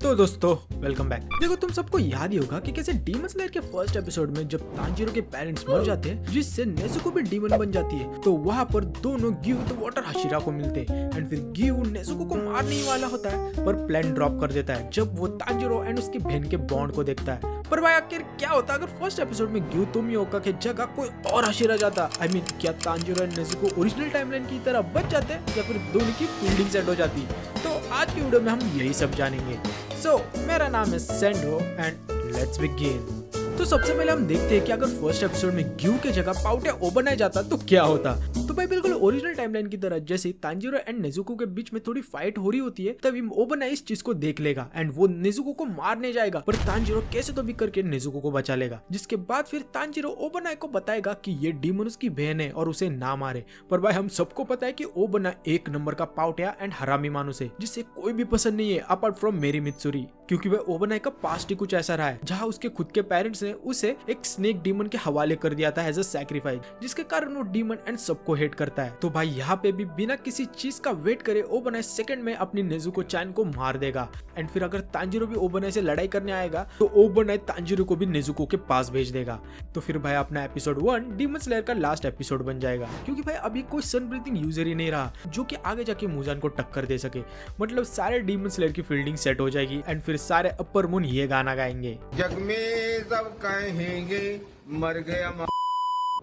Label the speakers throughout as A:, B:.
A: तो दोस्तों welcome back. देखो तुम सबको याद ही होगा कि कैसे डीमन स्लेयर के फर्स्ट एपिसोड में जब तांजीरो के पेरेंट्स मर जाते हैं जिससे नेजुको भी डीमन बन जाती है, तो वहाँ पर दोनों गिव द वाटर हाशिरा को मिलते हैं एंड फिर गिव नेजुको को मारने ही वाला होता है पर प्लान ड्रॉप कर देता है जब वो तांजीरो एंड उसकी बहन के बॉन्ड को देखता है। पर भाई आखिर क्या होता अगर फर्स्ट एपिसोड में गिव तोमियोका के जगह कोई और हाशिरा जाता? आई मीन क्या Tanjiro and Nezuko original timeline की तरह बच जाते या फिर दोनों की फील्डिंग सेट हो जाती? तो आज की वीडियो में हम यही सब जानेंगे। मेरा नाम है सेंड्रो एंड लेट्स बिगिन। तो सबसे पहले हम देखते हैं कि अगर फर्स्ट एपिसोड में ग्यू के जगह पाउटे ओबनाई जाता तो क्या होता। तो भाई बिल्कुल ओरिजिनल टाइमलाइन की तरह जैसे तांजीरो एंड नेजुको के बीच में थोड़ी फाइट हो रही होती है तभी ओबनाई इस चीज को देख लेगा एंड वो नेजुको को मारने जाएगा, पर तांजीरो कैसे तो भी करके नेजुको को बचा लेगा। जिसके बाद फिर तांजीरो ओबनाई को बताएगा कि ये डीमन उसकी बहन है और उसे ना मारे। पर भाई हम सबको पता है कि ओबनाई एक नंबर का पाउटिया एंड हरामी मानुस है जिसे कोई भी पसंद नहीं है अपार्ट फ्रॉम मेरी मित्सुरी, क्योंकि वह ओबनाई का पास्ट ही कुछ ऐसा रहा है जहाँ उसके खुद के पेरेंट्स ने उसे एक स्नेक डीमन के हवाले कर दिया था एज अ सैक्रिफाइस, जिसके कारण वो डीमन एंड सबको हेट करता है। तो भाई यहाँ पे भी बिना किसी चीज का वेट करे ओबनाई सेकंड में अपनी नेजुको चैन को मार देगा एंड फिर अगर तांजीरो भी ओबनाई से लड़ाई करने आएगा तो ओबनाई तांजीरो को भी नेजुको के पास भेज देगा। तो फिर भाई अपना एपिसोड 1 डीमन स्लेयर का लास्ट एपिसोड बन जाएगा, क्योंकि भाई अभी कोई सन ब्रीथिंग यूजर ही नहीं रहा जो कि आगे जाके मुजान को टक्कर दे सके। मतलब सारे डीमन स्लेयर की फील्डिंग सेट हो जाएगी एंड फिर सारे अपर मून ये गाना गाएंगे,
B: जग में सब कहेंगे मर गया।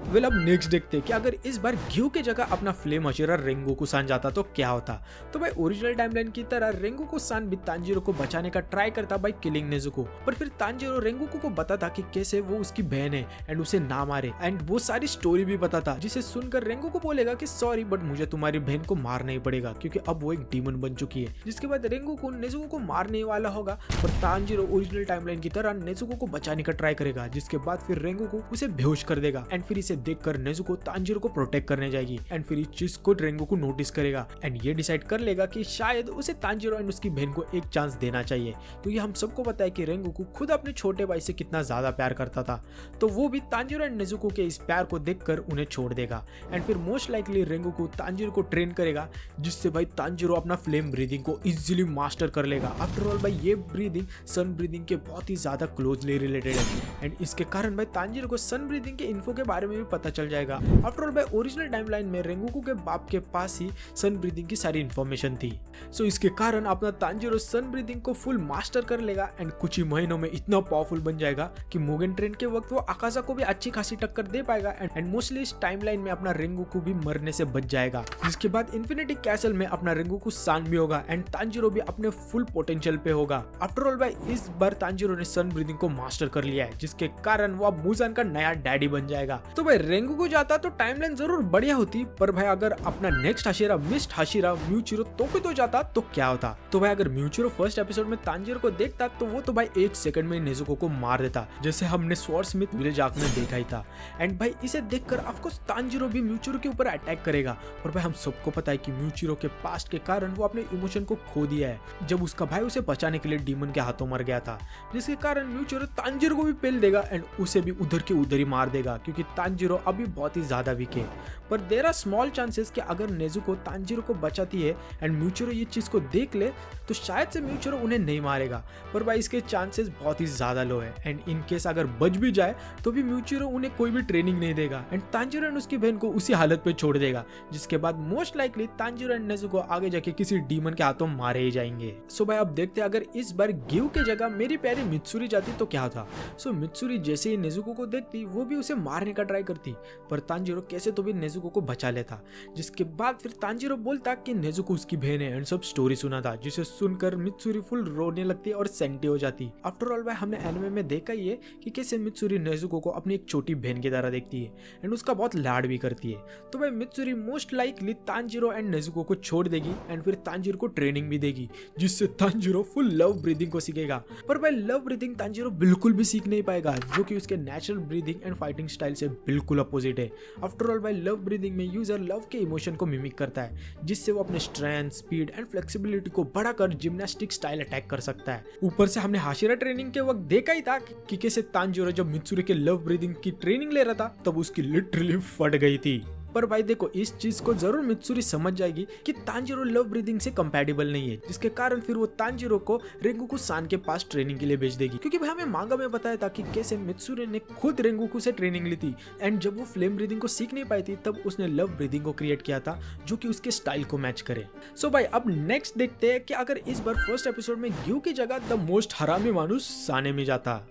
A: वेल अब नेक्स्ट देखते हैं कि अगर इस बार ग्यू के जगह अपना फ्लेम हशीरा रेंगोकू सान जाता तो क्या होता। तो भाई ओरिजिनल टाइमलाइन की तरह रेंगोकू सान भी तांजीरो को बचाने का ट्राई करता बाय किलिंग नेजुको, पर फिर तांजीरो रेंगोकू को बताता कि कैसे वो उसकी बहन है एंड उसे ना मारे एंड वो सारी स्टोरी भी बताता, जिसे सुनकर रेंगोकू बोलेगा कि सॉरी बट मुझे तुम्हारी बहन को मारना ही पड़ेगा क्योंकि अब वो एक डीमन बन चुकी है। जिसके बाद रेंगोकू नेजुको को मारने ही वाला होगा, पर तांजीरो ओरिजिनल टाइमलाइन की तरह नेजुको को बचाने का ट्राई करेगा। जिसके बाद फिर रेंगोकू उसे बेहोश कर देगा एंड फिर इसे देखकर नेजुको तांजीरो को प्रोटेक्ट करने जाएगी एंड फिर इस चीज को रेंगोकू नोटिस करेगा एंड ये डिसाइड कर लेगा कि शायद उसे तांजीरो एंड उसकी बहन को एक चांस देना चाहिए, क्योंकि हम सबको पता है कि रेंगोकू खुद अपने छोटे भाई से कितना ज्यादा प्यार करता था। तो वो भी तांजीरो एंड नेजुको के इस प्यार को देखकर उन्हें छोड़ देगा एंड फिर मोस्ट लाइकली रेंगोकू तांजीरो को ट्रेन करेगा, जिससे भाई तांजीरो अपना फ्लेम ब्रीदिंग को इजीली मास्टर कर लेगा। आफ्टर ऑल भाई ये ब्रीदिंग सन ब्रीदिंग के बहुत ही ज्यादा क्लोजली रिलेटेड है एंड इसके कारण भाई तांजीरो को सन ब्रीदिंग के इन्फो के बारे में भी पता चल जाएगा। आफ्टर ऑल भाई ओरिजिनल टाइमलाइन में रेंगोकू के बाप के पास ही सन ब्रीदिंग की सारी इन्फॉर्मेशन थी, सो इसके कारण अपना तांजीरो सन ब्रीदिंग को फुल मास्टर कर लेगा एंड कुछ ही महीनों में इतना पावरफुल बन जाएगा कि मुगेन ट्रेन के वक्त वो आकाशा को भी अच्छी खासी टक्कर दे पाएगा एंड मोस्टली इस टाइमलाइन में अपना रेंगोकू भी मरने से बच जाएगा। जिसके बाद इन्फिनिटी कैसल में अपना रेंगोकू सान भी होगा एंड तांजीरो भी अपने फुल पोटेंशियल पे होगा। आफ्टर ऑल भाई इस बार तांजीरो ने सन ब्रीदिंग को मास्टर कर लिया है, जिसके कारण वो अब मुजान का नया डैडी बन जाएगा। तो भाई रेंगोकू जाता तो टाइमलाइन जरूर बढ़िया होती, पर भाई अगर अपना नेक्स्ट हाशिरा मिस्ट हाशिरा म्यूचिरो तोकुतो जाता तो क्या होता। तो भाई अगर म्यूचिरो फर्स्ट एपिसोड में तांजीरो को देखता तो वो तो भाई एक सेकंड में नेजुको को मार देता, जैसे हमने स्वॉर्डस्मिथ विलेज आर्क में देखा ही था। एंड भाई इसे देखकर ऑफकोर्स तांजीरो भी म्यूचिरो के ऊपर अटैक करेगा, और भाई हम सबको पता है कि म्यूचिरो के पास्ट के कारण वो अपने इमोशन को खो दिया है जब उसका भाई उसे बचाने के लिए डीमन के हाथों मर गया था। जिसके कारण म्यूचिरो तांजीरो को भी पेल देगा एंड उसे भी उधर के उधर ही मार देगा, क्योंकि तांजीरो अभी बहुत ही ज्यादा वीक है। पर देयर आर स्मॉल चांसेस कि अगर नेजुको तांजीरो को बचाती है एंड म्यूचिरो ये चीज को देख ले तो शायद से म्यूचिरो उन्हें नहीं मारेगा, पर भाई इसके चांसेस बहुत ही ज्यादा लो है एंड इन केस अगर बच भी जाए तो भी म्यूचिरो उन्हें कोई भी ट्रेनिंग नहीं देगा एंड तांजीरो एंड उसकी बहन को उसी हालत पे छोड़ देगा। जिसके बाद most likely Tanjiro and Nezuko आगे जाके किसी डीमन के हाथों मारे ही जाएंगे। सो भाई अब देखते हैं अगर इस बार गिव के जगह मेरी प्यारी मित्सुरी जाती तो क्या था। सो मित्सुरी जैसे ही नेजुको को देखती वो भी उसे मारने का ट्राई करती, पर तांजीरो कैसे तो भी नेजुको को बचा लेता। जिसके बाद फिर तांजीरो बोलता कि नेजुको उसकी बहन है एंड सब स्टोरी सुना था, जिसे सुनकर मित्सुरी फुल रोने लगती और सेंटी हो जाती। आफ्टर ऑल भाई हमने एनिमे में देखा ही है कि कैसे मित्सुरी नेजुको को अपनी एक छोटी बहन की तरह देखती है एंड उसका बहुत लाड भी करती है। तो भाई Mitsuri most likely Tanjiro and Nezuko को छोड़ देगी एंड फिर तांजीरो को ट्रेनिंग भी देगी, जिससे तांजीरो फुल लव ब्रीदिंग को सीखेगा। पर भाई लव ब्रीदिंग तांजीरो बिल्कुल भी सीख नहीं पाएगा, जो कि उसके natural breathing and fighting style से बिल्कुल अपोजिट है। आफ्टर ऑल भाई लव ब्रीदिंग में यूजर लव के इमोशन को मिमिक करता है, जिससे वो अपने स्ट्रेंथ, स्पीड एंड फ्लेक्सिबिलिटी को बढ़ाकर जिम्नास्टिक स्टाइल अटैक कर सकता है। ऊपर से हमने हाशिरा ट्रेनिंग के वक्त देखा ही था कि कैसे तांजीरो जब मित्सुरी के लव ब्रीदिंग की ट्रेनिंग ले रहा था तब उसकी लिटरली फट गई थी। पर भाई देखो इस चीज को जरूर मित्सुरी समझ जाएगी कि तांजीरो लव ब्रीदिंग से कंपैटिबल नहीं है, जिसके कारण फिर वो तांजीरो को रेंगोकू सान के पास ट्रेनिंग के लिए भेज देगी। क्योंकि भाई हमें मांगा में बताया था कि कैसे मित्सुरी ने खुद रेंगोकू से ट्रेनिंग ली थी एंड जब वो फ्लेम ब्रीदिंग को सीख नहीं पाई थी तब उसने लव ब्रीदिंग को क्रिएट किया था जो कि उसके स्टाइल को मैच करे। सो भाई अब नेक्स्ट देखते हैं कि अगर इस बार फर्स्ट एपिसोड में ग्यू की जगह द मोस्ट हरामी मानुस सानेमी जाता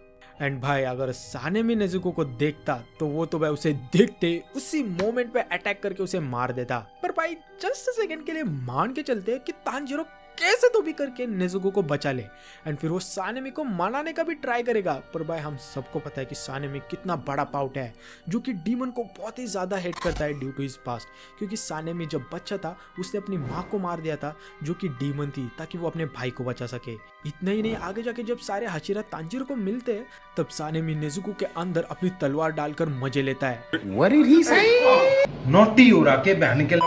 A: एंड भाई अगर सानेमी नेजुको को देखता तो वो तो भाई उसे देखते उसी मोमेंट पे अटैक करके उसे मार देता। पर भाई जस्ट सेकंड के लिए मान के चलते कि तांजीरो कैसे तो भी करके नेजुको को बचा ले एंड फिर वो सानेमी को मनाने का भी ट्राई करेगा। पर भाई हम सबको पता है कि सानेमी कितना बड़ा पाउट है जो कि डीमन को बहुत ही ज्यादा हेट करता है ड्यू टू हिज पास्ट। क्योंकि सानेमी जब बच्चा था उसने अपनी माँ को मार दिया था जो कि डीमन थी ताकि वो अपने भाई को बचा सके। इतना ही नहीं, आगे जाके जब सारे हाशिरा तांजीरो को मिलते हैं तब सानेमी नेजुको के अंदर अपनी तलवार डालकर मजे लेता है।
C: What did he say? Naughty उड़ा के बहन के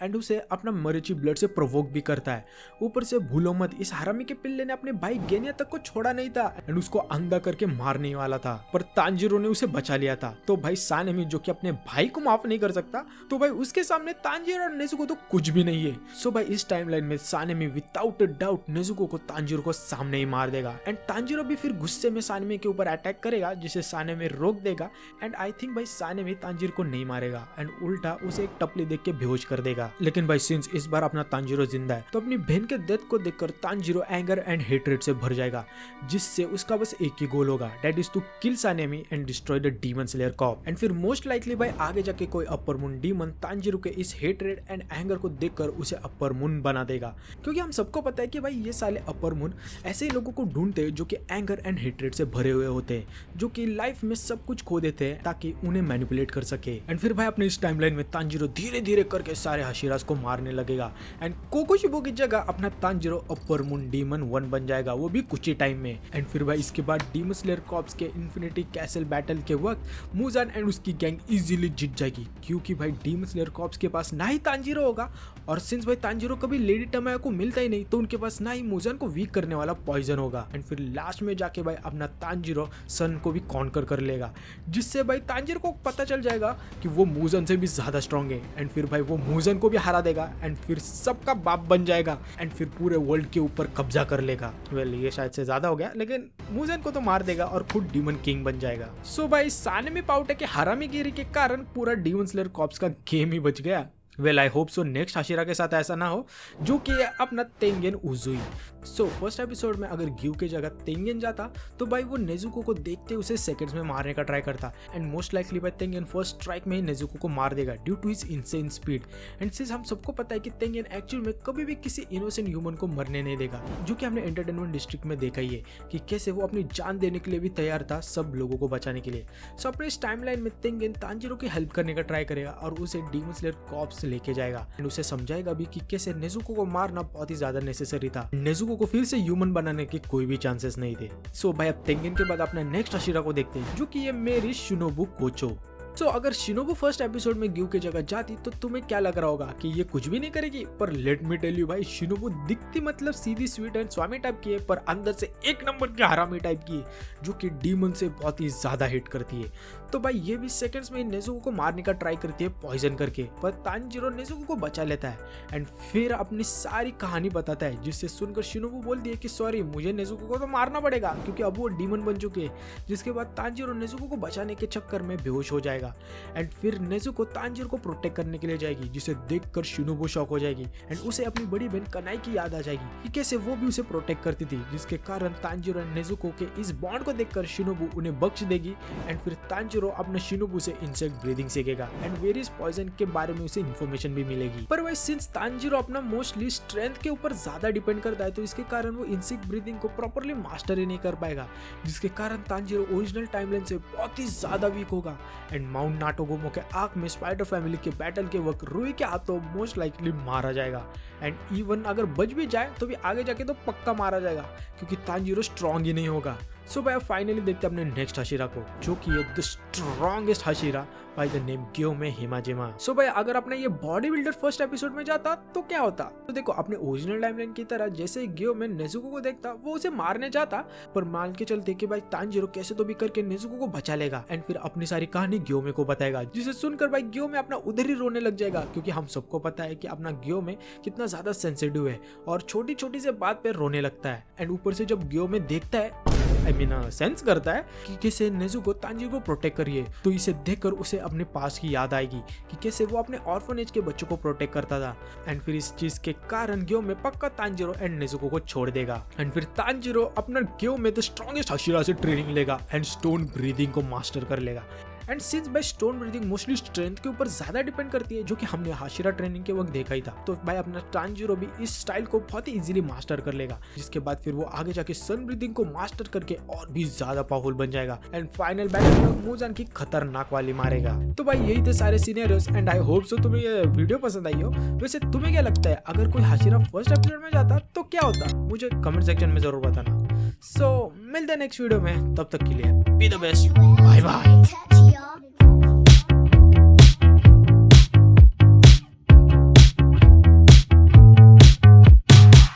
A: एंड उसे अपना मरीची ब्लड से प्रोवोक भी करता है। ऊपर से भूलो मत इस हरामी के पिल्ले ने अपने भाई गेनिया तक को छोड़ा नहीं था एंड उसको अंधा करके मारने वाला था, पर तांजीरो ने उसे बचा लिया था। तो भाई सानेमी जो कि अपने भाई को माफ नहीं कर सकता तो भाई उसके सामने तांजीरो और नेजुको तो कुछ भी नहीं है। सो भाई इस टाइमलाइन में सानेमी विदाउट डाउट नेजुको को तांजीरो को सामने ही मार देगा एंड तांजीरो भी फिर गुस्से में सानेमी के ऊपर अटैक करेगा जिसे सानेमी रोक देगा एंड आई थिंक भाई सानेमी तांजीरो को नहीं मारेगा एंड उल्टा उसे एक टपली देख के बेहोश कर देगा। लेकिन भाई सिंस इस बार अपना तांजीरो जिंदा है तो अपनी बहन के डेथ को देखकर तांजीरो एंगर एंड हेट्रेड से भर जाएगा, जिससे उसका बस एक ही गोल होगा, that is to kill Sanemi and destroy the demon slayer corps. And फिर मोस्ट लाइकली भाई आगे जाके कोई अपर मून डीमन तांजीरो के इस हेट्रेड एंड एंगर को देखकर उसे अपर मून बना देगा। क्योंकि हम सबको पता है कि भाई ये साले अपर मून ऐसे ही लोगों को ढूंढते हैं जो कि एंगर एंड हेट्रेड से भरे हुए होते हैं, जो कि लाइफ में सब कुछ खो देते हैं ताकि उन्हें मैनिपुलेट कर सके। एंड फिर भाई अपने इस टाइमलाइन में तांजीरो धीरे धीरे करके सारे हाशिरास को मारने लगेगा एंड कोकोशिबो की जगह अपना तांजीरो अपर मून डीमन 1 बन जाएगा, वो भी कुछ ही टाइम में। एंड फिर भाई इसके बाद डीमन स्लेयर कॉर्प्स के इन्फिनिटी कैसल बैटल के वक्त मुजान एंड उसकी गैंग इजीली जीत जाएगी, क्योंकि भाई डीमन स्लेयर कॉर्प्स के पास ना ही तांजीरो होगा और सिंस भाई तांजीरो कभी लेडी टमायो को मिलता ही नहीं तो उनके पास ना ही मुजान को वीक करने वाला पॉइजन होगा। एंड फिर लास्ट में जाके भाई अपना तांजीरो सन को भी कॉन्कर कर लेगा, जिससे भाई तांजीरो को पता चल जाएगा कि वो मुजान से भी ज्यादा स्ट्रॉन्ग है एंड फिर भाई वो मुजान को भी हरा देगा एंड फिर सबका बाप बन जाएगा एंड फिर पूरे वर्ल्ड के ऊपर कब्जा कर लेगा। वेल ये शायद से ज्यादा हो गया, लेकिन मुजान को तो मार देगा और खुद डीमन किंग बन जाएगा। सो भाई सानेमी पाउटे के हरामीगिरी के कारण पूरा डीमन स्लेयर कॉर्प्स का गेम ही बच गया। Well I hope so next Hashira के साथ ऐसा ना हो जो कि अपना तेंगेन उजुई। सो फर्स्ट एपिसोड में अगर ग्यू की जगह तेंगेन जाता तो भाई वो नेजुको को देखते उसे सेकंड्स में मारने का ट्राई करता एंड मोस्ट लाइकली भाई तेंगेन फर्स्ट स्ट्राइक में ही नेजुको को मार देगा due to his insane speed. And since हम सबको पता है कि तेंगेन एक्चुअल में कभी भी किसी इनोसेंट ह्यूमन को मरने नहीं देगा, जो कि हमने एंटरटेनमेंट डिस्ट्रिक्ट में देखा ही है कि कैसे वो अपनी जान देने के लिए भी तैयार था सब लोगों को बचाने के लिए। सो अपने इस टाइमलाइन में तेंगेन तांजीरो की हेल्प करने का ट्राई करेगा और उसे डीमन स्लेयर कॉर्प्स लेके जाएगा एंड उसे समझाएगा भी कि कैसे नेजुको को मारना बहुत ही ज्यादा नेसेसरी था, नेजुको को फिर से ह्यूमन बनाने के कोई भी चांसेस नहीं थे। सो भाई अब तेंगेन के बाद अपना नेक्स्ट हाशिरा को देखते हैं जो कि ये मेरी शिनोबु कोचो। सो अगर शिनोबु फर्स्ट एपिसोड में ग्यू की जगह जाती तो तुम्हें क्या लग रहा होगा कि ये कुछ भी नहीं करेगी, पर लेट मी टेल यू भाई शिनोबु दिखती मतलब सीधी स्वीट एंड स्वामी टाइप की है, पर अंदर से एक नंबर की हरामी टाइप की है जो कि डीमन से बहुत ही ज्यादा हिट करती है। तो भाई ये भी सेकंड्स में नेजुको को मारने का ट्राई करती है पॉइजन करके, पर तांजीरो नेजुको को बचा लेता है एंड फिर अपनी सारी कहानी बताता है, जिससे सुनकर शिनोबु बोलती है कि सॉरी मुझे नेजुको को तो मारना पड़ेगा क्योंकि अब वो डीमन बन चुके हैं। जिसके बाद तांजीरो नेजुको को बचाने के चक्कर में बेहोश हो जाएगा एंड फिर नेजुको तांजीरो को प्रोटेक्ट करने के लिए जाएगी, जिसे देखकर शिनोबु शॉक हो जाएगी एंड उसे अपनी बड़ी बहन कनाई की याद आ जाएगी कि कैसे वो भी उसे प्रोटेक्ट करती थी, जिसके कारण तांजीरो एंड नेजुको के इस बॉन्ड को देखकर शिनोबु उन्हें बख्श देगी एंड फिर तांजीरो अपने शिनोबु से इंसेक्ट ब्रीदिंग सीखेगा एंड वेरियस पॉइजन के बारे में उसे इन्फॉर्मेशन भी मिलेगी। पर भाई सिंस तांजीरो अपना मोस्टली स्ट्रेंथ के ऊपर ज्यादा डिपेंड करता है तो इसके कारण वो इंसेक्ट ब्रीदिंग को प्रॉपर्ली मास्टर ही नहीं कर पाएगा, जिसके कारण तांजीरो ओरिजिनल टाइमलाइन से बहुत ही ज्यादा वीक होगा एंड माउंट नाटोगोमो के आर्क में स्पाइडर फैमिली के बैटल के वक्त रुई के हाथों मोस्ट लाइकली मारा जाएगा एंड इवन अगर बच भी जाए तो भी आगे जाके तो पक्का मारा जाएगा क्योंकि तांजीरो स्ट्रॉन्ग ही नहीं होगा। सो भाई फाइनली देखते हैं अपने नेक्स्ट हशीरा को, जो कि है the strongest Hashira by the name ग्यो में हिमाजिमा। सो भाई अगर अपने ये बॉडी बिल्डर फर्स्ट एपिसोड में जाता तो क्या होता? तो देखो अपने ओरिजिनल टाइमलाइन की तरह जैसे ग्यो में नेजुको को देखता वो उसे मारने जाता, पर मान के चलते कि भाई तांजीरो कैसे तो भी करके नेजुको को बचा लेगा एंड फिर अपनी सारी कहानी ग्यो में को बताएगा, जिसे सुनकर भाई ग्यो में अपना उधर ही रोने लग जाएगा, क्योंकि हम सबको पता है कि अपना ग्यो में कितना ज्यादा सेंसिटिव है और छोटी छोटी से बात पे रोने लगता है। एंड ऊपर से जब ग्यो में देखता है सेंस करता है कि कैसे नेजुको तांजीरो को प्रोटेक्ट करिए, तो इसे देखकर उसे अपने पास की याद आएगी कि कैसे वो अपने ऑर्फनेज के बच्चों को प्रोटेक्ट करता था। एंड फिर इस चीज के कारण ग्यो में पक्का तांजीरो एंड नेजुको को छोड़ देगा। एंड फिर तांजीरो अपना ग्यो में द स्ट्रॉन्गेस्ट हशीरा से ट्रेनिंग लेगा एंड स्टोन ब्रीदिंग को मास्टर कर लेगा। एंड सिंस भाई स्टोन ब्रीदिंग मोस्टली स्ट्रेंथ के ऊपर ज्यादा डिपेंड करती है, जो कि हमने हाशिरा ट्रेनिंग के वक्त देखा ही था, तो भाई अपना तांजीरो भी इस स्टाइल को बहुत ही इजीली मास्टर कर लेगा, जिसके बाद फिर वो आगे जाके सन ब्रीदिंग को मास्टर करके और भी ज्यादा पावरफुल बन जाएगा एंड फाइनल बैटल में मुजान की खतरनाक वाली मारेगा। तो भाई यही थे सारे scenarios and I hope so तुम्हें ये वीडियो पसंद आई हो। वैसे तुम्हें क्या लगता है, अगर कोई हाशिरा फर्स्ट एपिसोड में जाता तो क्या होता? मुझे कमेंट सेक्शन में जरूर बताना। सो मिलते हैं नेक्स्ट वीडियो में, तब तक के लिए be the best, bye bye.